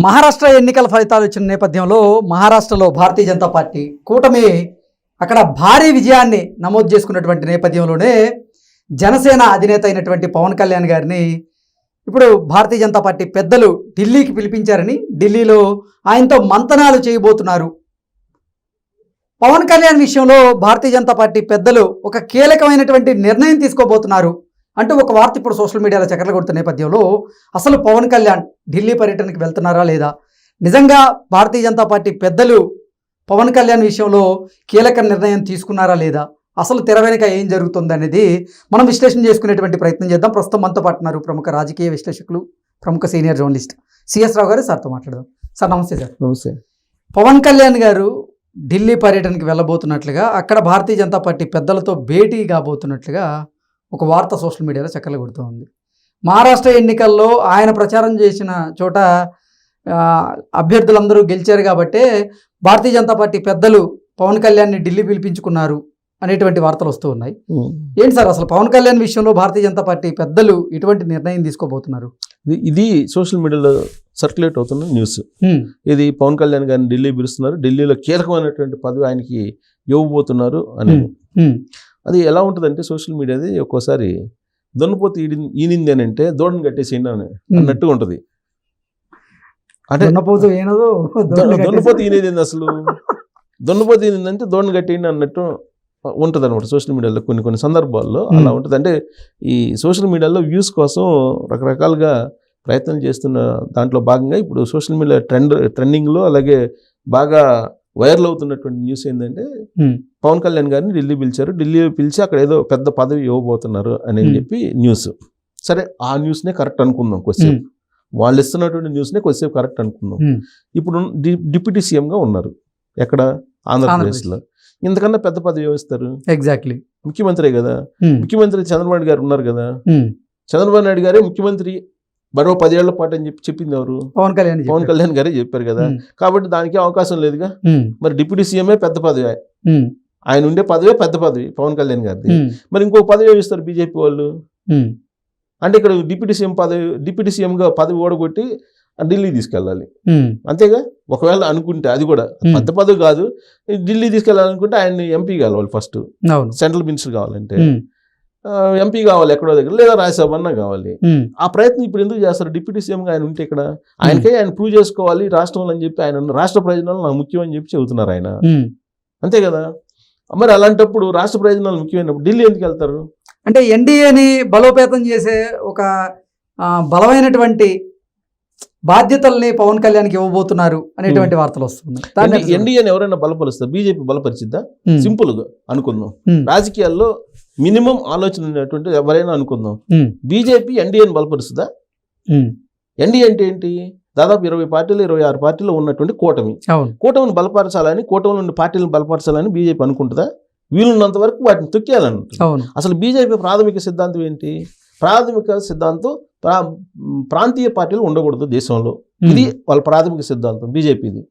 మహారాష్ట్ర ఎన్నికల ఫలితాలు వచ్చిన నేపథ్యంలో మహారాష్ట్రలో భారతీయ జనతా పార్టీ కూటమి అక్కడ భారీ విజయాన్ని నమోదు చేసుకున్నటువంటి నేపథ్యంలోనే జనసేన అధినేత అయినటువంటి పవన్ కళ్యాణ్ గారిని ఇప్పుడు భారతీయ జనతా పార్టీ పెద్దలు ఢిల్లీకి పిలిపించారని, ఢిల్లీలో ఆయనతో మంతనాలు చేయబోతున్నారు. పవన్ కళ్యాణ్ విషయంలో భారతీయ జనతా పార్టీ పెద్దలు ఒక కీలకమైనటువంటి నిర్ణయం తీసుకోబోతున్నారు అంటూ ఒక వార్త ఇప్పుడు సోషల్ మీడియాలో చక్కర్లు కొడుతున్న నేపథ్యంలో అసలు పవన్ కళ్యాణ్ ఢిల్లీ పర్యటనకి వెళ్తున్నారా లేదా, నిజంగా భారతీయ జనతా పార్టీ పెద్దలు పవన్ కళ్యాణ్ విషయంలో కీలక నిర్ణయం తీసుకున్నారా లేదా, అసలు తెర వెనుక ఏం జరుగుతుంది అనేది మనం విశ్లేషణ చేసుకునేటువంటి ప్రయత్నం చేద్దాం. ప్రస్తుతం మనతో పాటున్నారు ప్రముఖ రాజకీయ విశ్లేషకులు, ప్రముఖ సీనియర్ జర్నలిస్ట్ సిఎస్ రావు గారు. సార్తో మాట్లాడదాం. సార్ నమస్తే. సార్ నమస్తే. పవన్ కళ్యాణ్ గారు ఢిల్లీ పర్యటనకి వెళ్ళబోతున్నట్లుగా, అక్కడ భారతీయ జనతా పార్టీ పెద్దలతో భేటీ కాబోతున్నట్లుగా ఒక వార్త సోషల్ మీడియాలో చక్కర్లు కొడుతూ ఉంది. మహారాష్ట్ర ఎన్నికల్లో ఆయన ప్రచారం చేసిన చోట అభ్యర్థులందరూ గెలిచారు కాబట్టే భారతీయ జనతా పార్టీ పెద్దలు పవన్ కళ్యాణ్ని ఢిల్లీ పిలిపించుకున్నారు అనేటువంటి వార్తలు వస్తూ ఉన్నాయి. ఏంటి సార్ అసలు పవన్ కళ్యాణ్ విషయంలో భారతీయ జనతా పార్టీ పెద్దలు ఎటువంటి నిర్ణయం తీసుకోబోతున్నారు? ఇది సోషల్ మీడియాలో సర్క్యులేట్ అవుతున్న న్యూస్. ఇది పవన్ కళ్యాణ్ గారిని ఢిల్లీ పిలుస్తున్నారు, ఢిల్లీలో కీలకమైనటువంటి పదవి ఆయనకి ఇవ్వబోతున్నారు అని. అది ఎలా ఉంటుందంటే సోషల్ మీడియాది ఒక్కోసారి దొన్నపోతు ఈనింది అని అంటే దూడని కట్టేసేయండి అని అన్నట్టుగా ఉంటుంది. అంటే దొన్నపోతు ఈనేది అసలు దొన్నపోతు ఈనిందంటే దూడని కట్టేయండి అన్నట్టు ఉంటుంది అనమాట. సోషల్ మీడియాలో కొన్ని సందర్భాల్లో అలా ఉంటుంది. అంటే ఈ సోషల్ మీడియాలో వ్యూస్ కోసం రకరకాలుగా ప్రయత్నం చేస్తున్న దాంట్లో భాగంగా ఇప్పుడు సోషల్ మీడియా ట్రెండింగ్లో అలాగే బాగా వైరల్ అవుతున్నటువంటి న్యూస్ ఏంటంటే పవన్ కళ్యాణ్ గారిని ఢిల్లీ పిలిచారు, ఢిల్లీ పిలిచి అక్కడ ఏదో పెద్ద పదవి ఇవ్వబోతున్నారు అని చెప్పి న్యూస్. సరే, ఆ న్యూస్నే కరెక్ట్ అనుకుందాం కొద్దిసేపు, వాళ్ళు ఇస్తున్నటువంటి న్యూస్నే కొద్దిసేపు కరెక్ట్ అనుకుందాం. ఇప్పుడు డిప్యూటీ సీఎంగా ఉన్నారు ఎక్కడ, ఆంధ్రప్రదేశ్లో. ఇంతకన్నా పెద్ద పదవి ఇస్తారు? ఎగ్జాక్ట్లీ ముఖ్యమంత్రి కదా. ముఖ్యమంత్రి చంద్రబాబు నాయుడు గారు ఉన్నారు కదా. చంద్రబాబు నాయుడు గారే ముఖ్యమంత్రి మరో 10 ఏళ్ల పాటు అని చెప్పింది ఎవరు? పవన్ కళ్యాణ్ గారే చెప్పారు కదా. కాబట్టి దానికి అవకాశం లేదుగా. మరి డిప్యూటీ సీఎంఏ పెద్ద పదవి, ఆయన ఉండే పదవే పెద్ద పదవి పవన్ కళ్యాణ్ గారిది. మరి ఇంకో పదవి ఇస్తారు బీజేపీ వాళ్ళు. అంటే ఇక్కడ డిప్యూటీ సీఎంగా పదవి ఓడగొట్టి ఢిల్లీ తీసుకెళ్ళాలి అంతేగా. ఒకవేళ అనుకుంటే అది కూడా పెద్ద పదవి కాదు, ఢిల్లీ తీసుకెళ్ళాలనుకుంటే ఆయన్ని ఎంపీ కావాలి, ఫస్ట్ సెంట్రల్ మినిస్టర్ కావాలంటే ఎంపీ కావాలి ఎక్కడో దగ్గర, లేదా రాజ్యసభ అన్నా కావాలి. ఆ ప్రయత్నం ఇప్పుడు ఎందుకు చేస్తారు? డిప్యూటీ సీఎంగా ఆయన ఉంటే ఇక్కడ ఆయన ప్రూవ్ చేసుకోవాలి రాష్ట్రంలో అని చెప్పి, ఆయన రాష్ట్ర ప్రయోజనాలు నాకు ముఖ్యం అని చెప్పి చెబుతున్నారు ఆయన, అంతే కదా. మరి అలాంటప్పుడు రాష్ట్ర ప్రయోజనాలు ముఖ్యమైనప్పుడు ఢిల్లీ ఎందుకు వెళ్తారు? అంటే ఎన్డీఏని బలోపేతం చేసే ఒక బలమైనటువంటి బాధ్యతల్ని పవన్ కళ్యాణ్కి ఇవ్వబోతున్నారు అనేటువంటి వార్తలు వస్తున్నాయి. ఎన్డీఏని ఎవరైనా బలపరుస్తారు? బీజేపీ బలపరిచిద్దా? సింపుల్ గా అనుకుందాం, రాజకీయాల్లో మినిమం ఆలోచన ఉన్నటువంటి ఎవరైనా అనుకుందాం, బీజేపీ ఎన్డీఏని బలపరుస్తుందా? ఎన్డీఏ అంటే ఏంటి? దాదాపు 20 పార్టీలు 26 పార్టీలు ఉన్నటువంటి కూటమిని బలపరచాలని, కూటమిలో ఉన్న పార్టీలను బలపరచాలని బీజేపీ అనుకుంటుందా? వీలున్నంత వరకు వాటిని తొక్కేయాలని. అసలు బీజేపీ ప్రాథమిక సిద్ధాంతం ఏంటి? ప్రాథమిక సిద్ధాంతం ప్రాంతీయ పార్టీలు ఉండకూడదు దేశంలో. ఇది వాళ్ళ ప్రాథమిక సిద్ధాంతం బీజేపీది.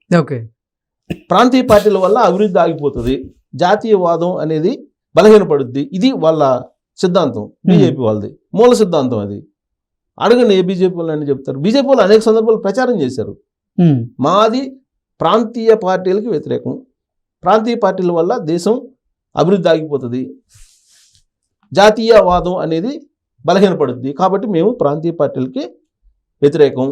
ప్రాంతీయ పార్టీల వల్ల అభివృద్ధి ఆగిపోతుంది, జాతీయవాదం అనేది బలహీనపడుద్ది. ఇది వాళ్ళ సిద్ధాంతం, బీజేపీ వాళ్ళది మూల సిద్ధాంతం. అది అడగండి ఏ బీజేపీ వాళ్ళు అని చెప్తారు. బీజేపీ వాళ్ళు అనేక సందర్భాలు ప్రచారం చేశారు, మాది ప్రాంతీయ పార్టీలకి వ్యతిరేకం, ప్రాంతీయ పార్టీల వల్ల దేశం అభివృద్ధి ఆగిపోతుంది, జాతీయవాదం అనేది బలహీనపడుద్ది, కాబట్టి మేము ప్రాంతీయ పార్టీలకి వ్యతిరేకం,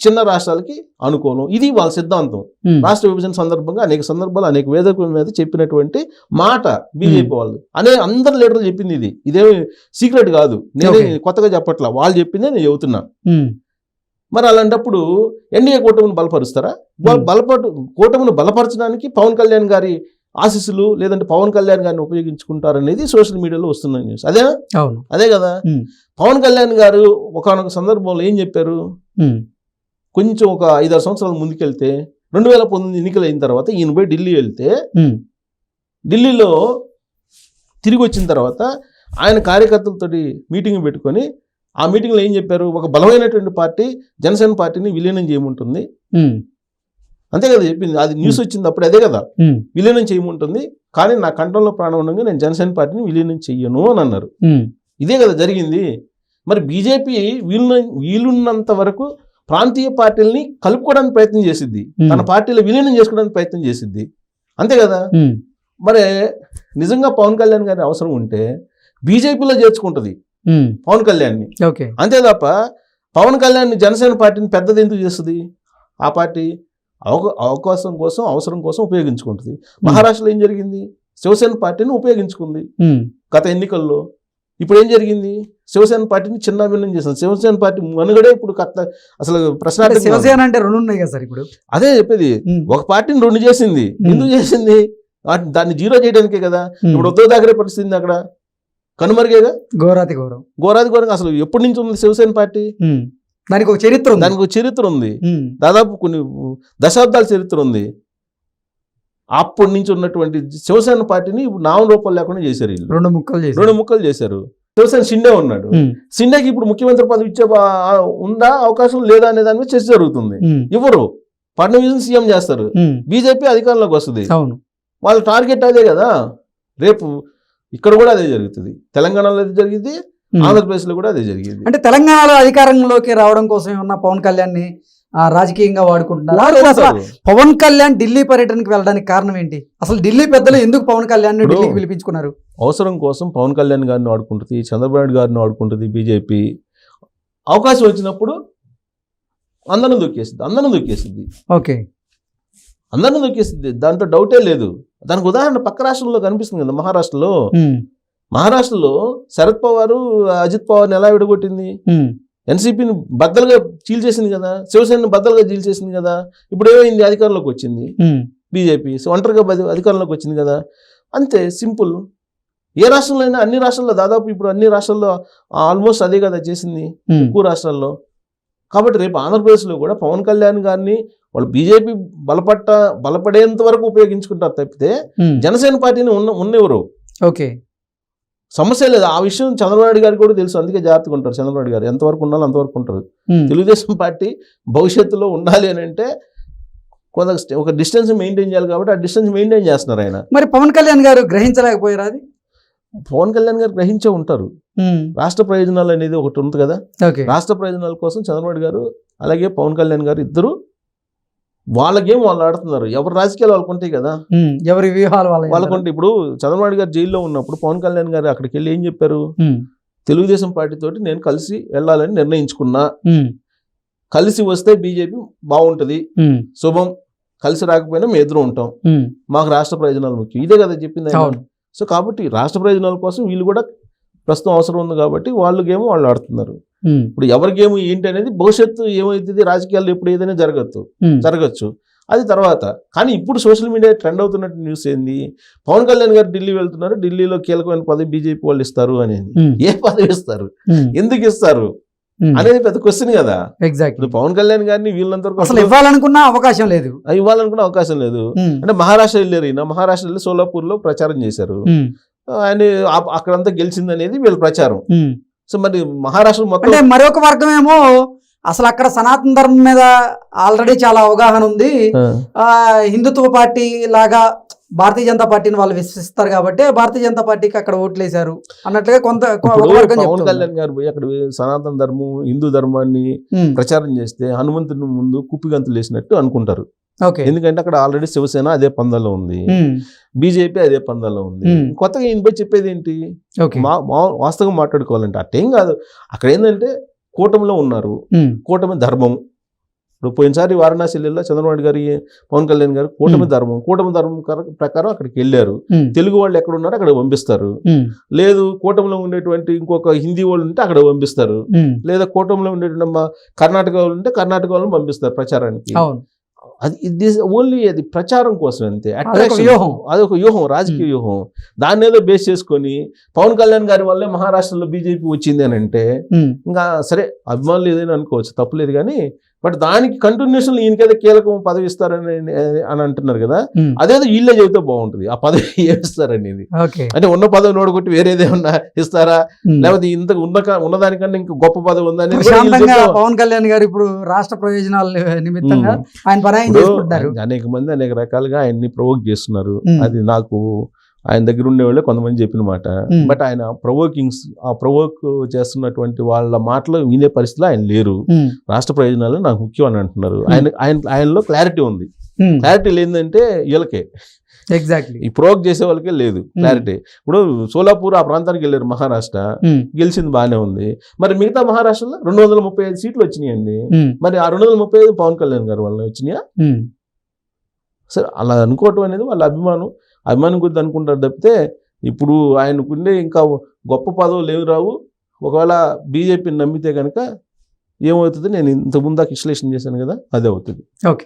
చిన్న రాష్ట్రాలకి అనుకూలం. ఇది వాళ్ళ సిద్ధాంతం. రాష్ట్ర విభజన సందర్భంగా అనేక సందర్భాలు అనేక వేదికల మీద చెప్పినటువంటి మాట బీజేపీ వాళ్ళు. అందరు లీడర్లు చెప్పింది ఇదేమి సీక్రెట్ కాదు, నేనే కొత్తగా చెప్పట్లా, వాళ్ళు చెప్పిందే నేను చెబుతున్నా. మరి అలాంటప్పుడు ఎన్డీఏ కూటమిని బలపరుస్తారా? కూటమిని బలపరచడానికి పవన్ కళ్యాణ్ గారి ఆశీస్సులు లేదంటే పవన్ కళ్యాణ్ గారిని ఉపయోగించుకుంటారనేది సోషల్ మీడియాలో వస్తున్న న్యూస్. అదేనా? అదే కదా. పవన్ కళ్యాణ్ గారు ఒకానొక సందర్భంలో ఏం చెప్పారు? కొంచెం ఒక 5-6 సంవత్సరాల ముందుకెళ్తే 2019 ఎన్నికలు అయిన తర్వాత ఈయన పోయి ఢిల్లీ వెళ్తే, ఢిల్లీలో తిరిగి వచ్చిన తర్వాత ఆయన కార్యకర్తలతోటి మీటింగ్ పెట్టుకొని ఆ మీటింగ్లో ఏం చెప్పారు? ఒక బలమైనటువంటి పార్టీ జనసేన పార్టీని విలీనం చేయమంటుంది, అంతే కదా చెప్పింది. అది న్యూస్ వచ్చింది అప్పుడు, అదే కదా, విలీనం చేయమంటుంది, కానీ నా కంఠంలో ప్రాణం ఉండగా నేను జనసేన పార్టీని విలీనం చెయ్యను అని అన్నారు. ఇదే కదా జరిగింది. మరి బీజేపీ వీలున్నంత వరకు ప్రాంతీయ పార్టీలని కలుపుకోవడానికి ప్రయత్నం చేసిద్ది, తన పార్టీలో విలీనం చేసుకోవడానికి ప్రయత్నం చేసిద్ది, అంతే కదా. మరి నిజంగా పవన్ కళ్యాణ్ గారి అవసరం ఉంటే బీజేపీలో చేర్చుకుంటది పవన్ కళ్యాణ్ని, అంతే తప్ప పవన్ కళ్యాణ్ జనసేన పార్టీని పెద్దది ఎందుకు చేస్తుంది? ఆ పార్టీ అవకాశం కోసం అవసరం కోసం ఉపయోగించుకుంటుంది. మహారాష్ట్రలో ఏం జరిగింది? శివసేన పార్టీని ఉపయోగించుకుంది గత ఎన్నికల్లో. ఇప్పుడు ఏం జరిగింది? శివసేన పార్టీని చిన్న భిన్నం చేసింది. శివసేన పార్టీ మనుగడే ఇప్పుడు అసలు ప్రశ్న. శివసేన అంటే రెండు ఉన్నాయి కదా సార్ ఇప్పుడు. అదే చెప్పేది, ఒక పార్టీని రెండు చేసింది. ఎందుకు చేసింది? దాన్ని జీరో చేయడానికే కదా. ఇప్పుడు ఉద్దవ్ థాకరే పరిస్థితి అక్కడ కనుమరుగేగా. ఘోరాతి ఘోరం అసలు ఎప్పటి నుంచి ఉంది శివసేన పార్టీ? దానికి ఒక చరిత్ర ఉంది, దాదాపు కొన్ని దశాబ్దాల చరిత్ర ఉంది. అప్పటి నుంచి ఉన్నటువంటి శివసేన పార్టీని ఇప్పుడు నామరూపాలు లేకుండా చేశారు. రెండు ముక్కలు చేశారు. శివసేన షిండే ఉన్నాడు. షిండేకి ఇప్పుడు ముఖ్యమంత్రి పదవి ఇచ్చే ఉందా, అవకాశం లేదా అనే దాని మీద చర్చ జరుగుతుంది. ఇవ్వరు. ఫడ్నవీస్ సీఎం చేస్తారు, బీజేపీ అధికారంలోకి వస్తుంది. వాళ్ళ టార్గెట్ అదే కదా. రేపు ఇక్కడ కూడా అదే జరుగుతుంది, తెలంగాణలో అదే జరిగింది, ఆంధ్రప్రదేశ్ లో కూడా అదే జరిగింది. అంటే తెలంగాణలో అధికారంలోకి రావడం కోసం ఏమన్నా పవన్ కళ్యాణ్ ని రాజకీయంగా వాడుకుంటున్నారు. పవన్ కళ్యాణ్ ఢిల్లీ పర్యటనకి వెళ్ళడానికి కారణం ఏంటి? అసలు ఢిల్లీ పెద్దలు ఎందుకు పవన్ కళ్యాణ్ ని ఢిల్లీకి పిలిపించుకున్నారు? అవసరం కోసం పవన్ కళ్యాణ్ గారిని వాడుకుంటుంది, చంద్రబాబు నాయుడు గారిని వాడుకుంటుంది బీజేపీ. అవకాశం వచ్చినప్పుడు అందరం దొక్కేసింది. ఓకే, అందరిని దొక్కేసింది, దాంట్లో డౌటే లేదు. దానికి ఉదాహరణ పక్క రాష్ట్రంలో కనిపిస్తుంది కదా. మహారాష్ట్రలో శరద్ పవార్ అజిత్ పవార్ని ఎలా విడగొట్టింది? ఎన్సీపీని బద్దలుగా చీల్చేసింది కదా, శివసేనని బద్దలుగా చీల్చేసింది కదా. ఇప్పుడు ఏమైంది? అధికారంలోకి వచ్చింది బీజేపీ, ఒంటరిగా అధికారంలోకి వచ్చింది కదా. అంతే సింపుల్. ఏ రాష్ట్రంలో అయినా, అన్ని రాష్ట్రాల్లో దాదాపు ఇప్పుడు అన్ని రాష్ట్రాల్లో ఆల్మోస్ట్ అదే కదా చేసింది, ఎక్కువ రాష్ట్రాల్లో. కాబట్టి రేపు ఆంధ్రప్రదేశ్లో కూడా పవన్ కళ్యాణ్ గారిని వాళ్ళు బీజేపీ బలపడేంత వరకు ఉపయోగించుకుంటారు తప్పితే జనసేన పార్టీని ఉన్నెవరు. ఓకే, సమస్య లేదు. ఆ విషయం చంద్రబాబు నాయుడు గారికి కూడా తెలుసు, అందుకే జాగ్రత్తగా ఉంటారు. చంద్రబాబు నాయుడు గారు ఎంతవరకు ఉండాలో అంతవరకు ఉంటారు. తెలుగుదేశం పార్టీ భవిష్యత్తులో ఉండాలి అని అంటే కొంత ఒక డిస్టెన్స్ మెయింటైన్ చేయాలి, కాబట్టి ఆ డిస్టెన్స్ మెయింటైన్ చేస్తున్నారు ఆయన. మరి పవన్ కళ్యాణ్ గారు గ్రహించలేకపోయారు? అది పవన్ కళ్యాణ్ గారు గ్రహించే ఉంటారు. రాష్ట్ర ప్రయోజనాలు అనేది ఒకటి ఉంది కదా. రాష్ట్ర ప్రయోజనాల కోసం చంద్రబాబు గారు అలాగే పవన్ కళ్యాణ్ గారు ఇద్దరు వాళ్ళ గేమ్ వాళ్ళు ఆడుతున్నారు. ఎవరి రాజకీయాలు వాళ్ళకు ఉంటాయి కదా, ఎవరి వ్యూహాలు వాళ్ళకుంటే. ఇప్పుడు చంద్రబాబు గారు జైల్లో ఉన్నప్పుడు పవన్ కళ్యాణ్ గారు అక్కడికి వెళ్ళి ఏం చెప్పారు? తెలుగుదేశం పార్టీ తోటి నేను కలిసి వెళ్ళాలని నిర్ణయించుకున్నా, కలిసి వస్తే బీజేపీ బాగుంటది, శుభం, కలిసి రాకపోయినా మేము ఎదురు ఉంటాం, మాకు రాష్ట్ర ప్రయోజనాలు ముఖ్యం, ఇదే కదా చెప్పింది. సో కాబట్టి రాష్ట్ర ప్రయోజనాల కోసం వీళ్ళు కూడా ప్రస్తుతం అవసరం ఉంది కాబట్టి వాళ్ళు గేమ్ వాళ్ళు ఆడుతున్నారు. ఇప్పుడు ఎవరి గేమ్ ఏంటి అనేది భవిష్యత్తు ఏమైతుంది, రాజకీయాల్లో ఎప్పుడు ఏదైనా జరగచ్చు, అది తర్వాత. కానీ ఇప్పుడు సోషల్ మీడియా ట్రెండ్ అవుతున్నట్టు న్యూస్ ఏంది? పవన్ కళ్యాణ్ గారు ఢిల్లీ వెళ్తున్నారు, ఢిల్లీలో కీలకమైన పదవి బీజేపీ వాళ్ళు ఇస్తారు అనేది. ఏ పదవి ఇస్తారు, ఎందుకు ఇస్తారు అనేది పెద్ద క్వశ్చన్ కదా. ఎగ్జాక్ట్లీ. పవన్ కళ్యాణ్ గారిని వీళ్ళందరూ ఇవ్వాలనుకున్న అవకాశం లేదు. అంటే మహారాష్ట్ర వెళ్ళారు, ఈయన మహారాష్ట్ర వెళ్ళి సోలాపూర్ లో ప్రచారం చేశారు. ఆయన అక్కడంతా గెలిచింది అనేది వీళ్ళ ప్రచారం. సో మరి మహారాష్ట్ర మొత్తం మరొక వర్గం ఏమో అసలు అక్కడ సనాతన ధర్మం మీద ఆల్రెడీ చాలా అవగాహన ఉంది, హిందుత్వ పార్టీ లాగా భారతీయ జనతా పార్టీని వాళ్ళు విశ్వసిస్తారు కాబట్టి భారతీయ జనతా పార్టీకి అక్కడ ఓట్లేశారు అన్నట్లుగా కొంత. పవన్ కళ్యాణ్ గారు పోయి అక్కడ సనాతన ధర్మం, హిందూ ధర్మాన్ని ప్రచారం చేస్తే హనుమంతుని ముందు కుప్పిగంతులు వేసినట్టు అనుకుంటారు. ఎందుకంటే అక్కడ ఆల్రెడీ శివసేన అదే పందాలో ఉంది, బీజేపీ అదే పందాలో ఉంది. కొత్తగా ఈయన పోయి చెప్పేది ఏంటి? వాస్తవంగా మాట్లాడుకోవాలంటే అట్టేం కాదు. అక్కడ ఏంటంటే కూటమిలో ఉన్నారు, కూటమి ధర్మం. ఇప్పుడు పోయినసారి వారణాసి వెళ్ళా చంద్రబాబు గారి పవన్ కళ్యాణ్ గారు కూటమి ధర్మం ప్రకారం అక్కడికి వెళ్ళారు. తెలుగు వాళ్ళు ఎక్కడ ఉన్నారో అక్కడ పంపిస్తారు, లేదు కూటమిలో ఉండేటువంటి ఇంకొక హిందీ వాళ్ళు ఉంటే అక్కడ పంపిస్తారు, లేదా కూటమిలో ఉండేటువంటి కర్ణాటక వాళ్ళు ఉంటే కర్ణాటక వాళ్ళని పంపిస్తారు ప్రచారానికి. అది ఓన్లీ అది ప్రచారం కోసం అంతే, అదొక వ్యూహం, రాజకీయ వ్యూహం. దాన్ని ఏదో బేస్ చేసుకొని పవన్ కళ్యాణ్ గారి వల్లే మహారాష్ట్రలో బీజేపీ వచ్చింది అని అంటే ఇంకా సరే అభిమానులు ఏదైనా అనుకోవచ్చు, తప్పులేదు. కానీ బట్ దానికి కంటిన్యూషన్ ఈయనకైతే కీలకం పదవి ఇస్తారని అని అంటున్నారు కదా, అదేదో వీళ్ళే చెబితే బాగుంటుంది. ఆ పదవి ఏమిస్తారనేది అంటే ఉన్న పదవి నోడుకొట్టి వేరేదేమన్నా ఇస్తారా, లేకపోతే ఇంత ఉన్నదానికన్నా ఇంకా గొప్ప పదవి ఉందని. పవన్ కళ్యాణ్ గారు ఇప్పుడు రాష్ట్ర ప్రయోజనాల నిమిత్తంగా ఆయన పరాయం చేసుకుంటున్నారు. అనేక మంది అనేక రకాలుగా ఆయన్ని ప్రొవోక్ చేస్తున్నారు. అది నాకు ఆయన దగ్గర ఉండేవాళ్ళే కొంతమంది చెప్పిన మాట. Hmm. బట్ ఆయన ప్రొవోక్ చేస్తున్నటువంటి వాళ్ళ మాటలు వినే పరిస్థితిలో ఆయన లేరు. ఉమ్, రాష్ట్ర ప్రయోజనాలు నాకు ముఖ్యం అని అంటున్నారు. ఆయనలో క్లారిటీ ఉంది. ఉమ్, క్లారిటీ లేదంటే వీళ్ళకే, ఎగ్జాక్ట్లీ. ఈ ప్రోవోక్ చేసే వాళ్ళకే లేదు క్లారిటీ. ఇప్పుడు సోలాపూర్ ఆ ప్రాంతానికి వెళ్ళారు మహారాష్ట్ర, ఉమ్, గెలిచింది బాగానే ఉంది. మరి మిగతా మహారాష్ట్రలో 235 సీట్లు వచ్చినాయండి. ఉమ్, మరి ఆ 235 పవన్ కళ్యాణ్ గారు వల్ల వచ్చినాయా? ఉమ్, సరే, అలా అనుకోవటం అనేది వాళ్ళ అభిమానం కొద్ది అనుకుంటారు తప్పితే ఇప్పుడు ఆయనకుండే ఇంకా గొప్ప పదవులు ఏమి రావు. ఒకవేళ బీజేపీని నమ్మితే కనుక ఏమవుతుంది, నేను ఇంతకుముందాక విశ్లేషణ చేశాను కదా, అదే అవుతుంది. ఓకే.